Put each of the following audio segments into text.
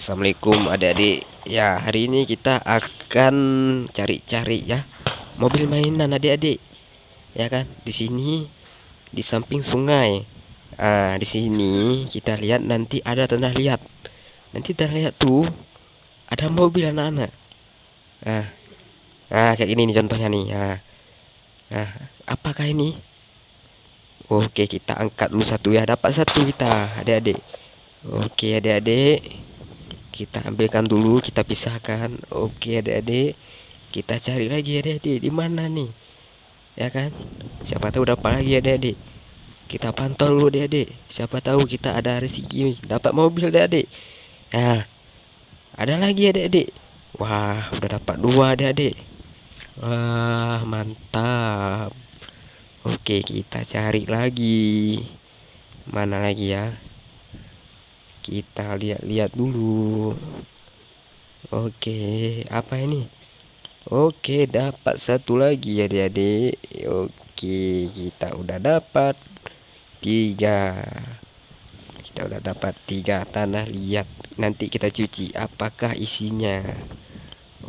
Assalamualaikum adik-adik. Ya, hari ini kita akan cari-cari ya mobil mainan adik-adik. Ya kan? Di sini di samping sungai. Di sini kita lihat nanti ada tanah liat. Nanti tanah liat tuh ada mobil anak-anak. Ah, kayak gini nih contohnya nih. Apakah ini? Oke, kita angkat dulu satu ya. Dapat satu kita, adik-adik. Oke, adik-adik. Kita ambilkan dulu, kita pisahkan. Oke, adik-adik. Kita cari lagi adik-adik. Di mana nih? Ya kan? Siapa tahu dapat lagi adik-adik. Kita pantau dulu adik-adik. Siapa tahu kita ada rezeki dapat mobil adik-adik. Ya, ada lagi adik-adik. Wah, udah dapat dua adik-adik. Wah, mantap. Oke, kita cari lagi. Mana lagi ya? Kita lihat-lihat dulu. Oke, apa ini? Oke, dapat satu lagi ya adik-adik. Oke, kita udah dapat tiga. Kita udah dapat tiga tanah liat. Nanti kita cuci. Apakah isinya?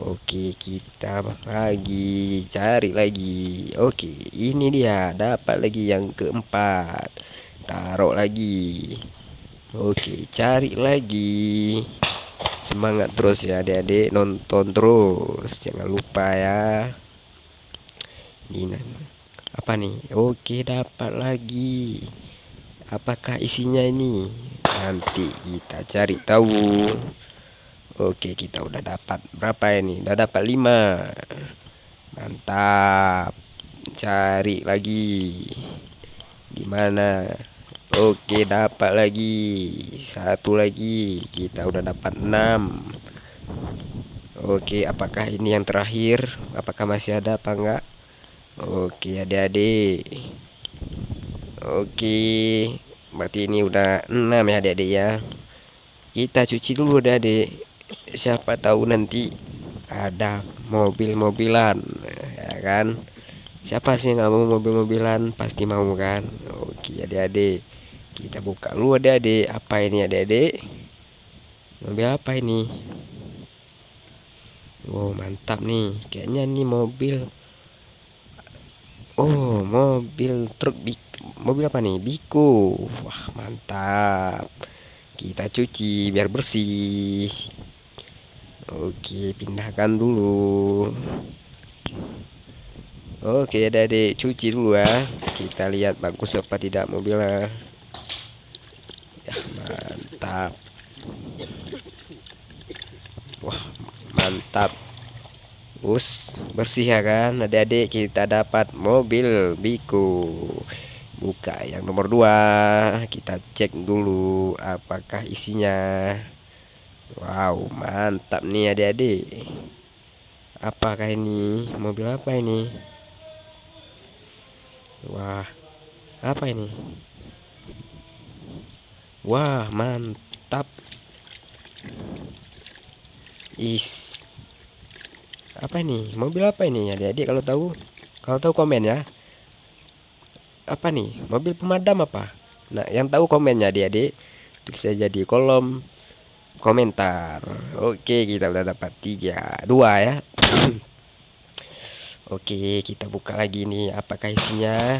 Oke, kita lagi cari lagi. Oke, ini dia. Dapat lagi yang keempat. Taruh lagi. Oke, cari lgi. Semangat terus ya adik-adik, nonton terus. Jangan lupa ya. Ini apa nih? Oke, dapat lagi. Apakah isinya ini? Nanti kita cari tahu. Oke, kita udah dapat berapa ini? Udah dapat 5. Mantap. Cari lagi. Di mana? Oke, dapat lagi satu lagi. Kita udah dapat 6. Oke, apakah ini yang terakhir? Apakah masih ada apa enggak? Oke, adik-adik. Oke, berarti ini udah 6 ya adik-adik ya. Kita cuci dulu adik-adik. Siapa tahu nanti ada mobil-mobilan, ya kan? Siapa sih yang nggak mau mobil-mobilan? Pasti mau kan? Oke, adik-adik. Kita buka dulu adik-adik. Apa ini adik-adik? Mobil apa ini? Oh, mantap nih. Kayaknya ini mobil. Oh, mobil truk mobil apa nih? Biko. Wah, mantap. Kita cuci biar bersih. Oke, pindahkan dulu. Oke, adik-adik, cuci dulu ya. Kita lihat bagus apa tidak mobilnya. Ya, mantap. Wah, mantap. Bersih ya kan adik-adik, kita dapat mobil Biko. Buka yang nomor 2. Kita cek dulu apakah isinya. Wow, mantap nih adik-adik. Apakah ini? Mobil apa ini? Wah, apa ini? Wah, mantap. Apa ini? Mobil apa ini adik-adik? Kalau tahu komen ya. Apa nih? Mobil pemadam apa? Nah, yang tahu komennya adik-adik. Tulis aja di kolom komentar. Oke, kita udah dapat 2 ya. Oke, kita buka lagi nih. Apakah isinya?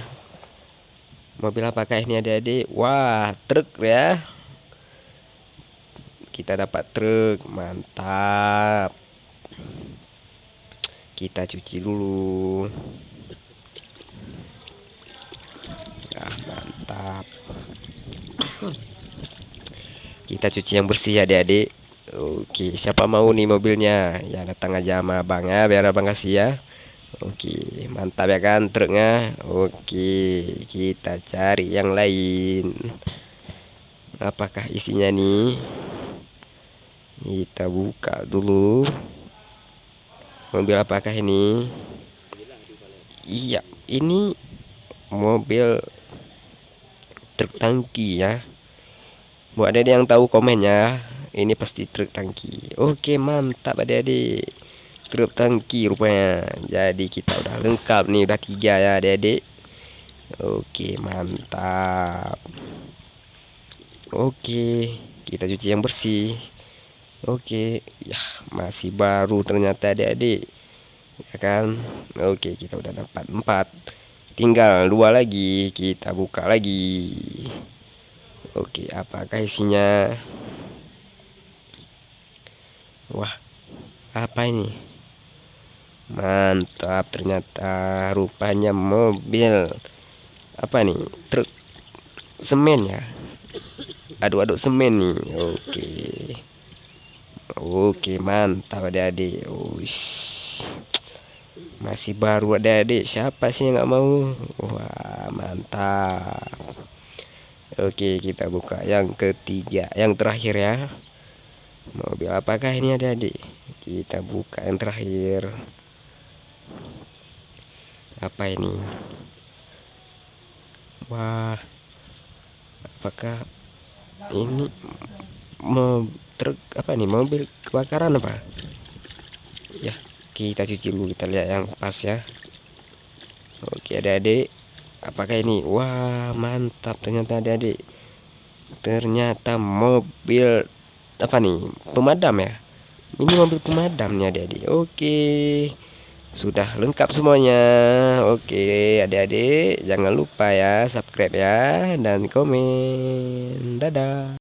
Mobil apakah ini adik-adik? Wah, truk ya. Kita dapat truk. Mantap. Kita cuci dulu. Mantap. Kita cuci yang bersih ya adik-adik. Oke, siapa mau nih mobilnya? Ya, datang aja sama abang ya, biar abang kasih ya. Oke, mantap ya kan truknya. Oke, kita cari yang lain. Apakah isinya nih? Kita buka dulu. Mobil apakah ini? Iya, ini mobil truk tangki ya. Buat adik yang tahu komennya, ini pasti truk tangki. Oke, mantap adik-adik. Truk tangki rupanya. Jadi kita udah lengkap nih, udah 3 ya adik-adik. Oke, mantap. Oke, kita cuci yang bersih. Oke, ya masih baru ternyata adik-adik, ya kan? Oke, kita udah dapat 4. Tinggal 2 lagi, kita buka lagi. Oke, apakah isinya? Wah, apa ini? Mantap, ternyata rupanya mobil. Apa nih? Truk semen ya? Aduk-aduk semen nih. Oke. Oke, mantap adik-adik. Uish. Masih baru adik-adik. Siapa sih yang nggak mau? Wah, mantap. Oke, kita buka yang ketiga, yang terakhir ya. Mobil apakah ini adik-adik? Kita buka yang terakhir. Apa ini? Wah, apakah ini mau truk apa nih? Mobil kebakaran apa? Ya, kita cuci dulu, kita lihat yang pas ya. Oke, adik-adik. Apakah ini? Wah, mantap ternyata adik-adik. Ternyata mobil apa nih? Pemadam ya? Ini mobil pemadam nih adik-adik. Oke. Sudah lengkap semuanya. Oke, adik-adik, jangan lupa ya subscribe ya dan komen. Dadah.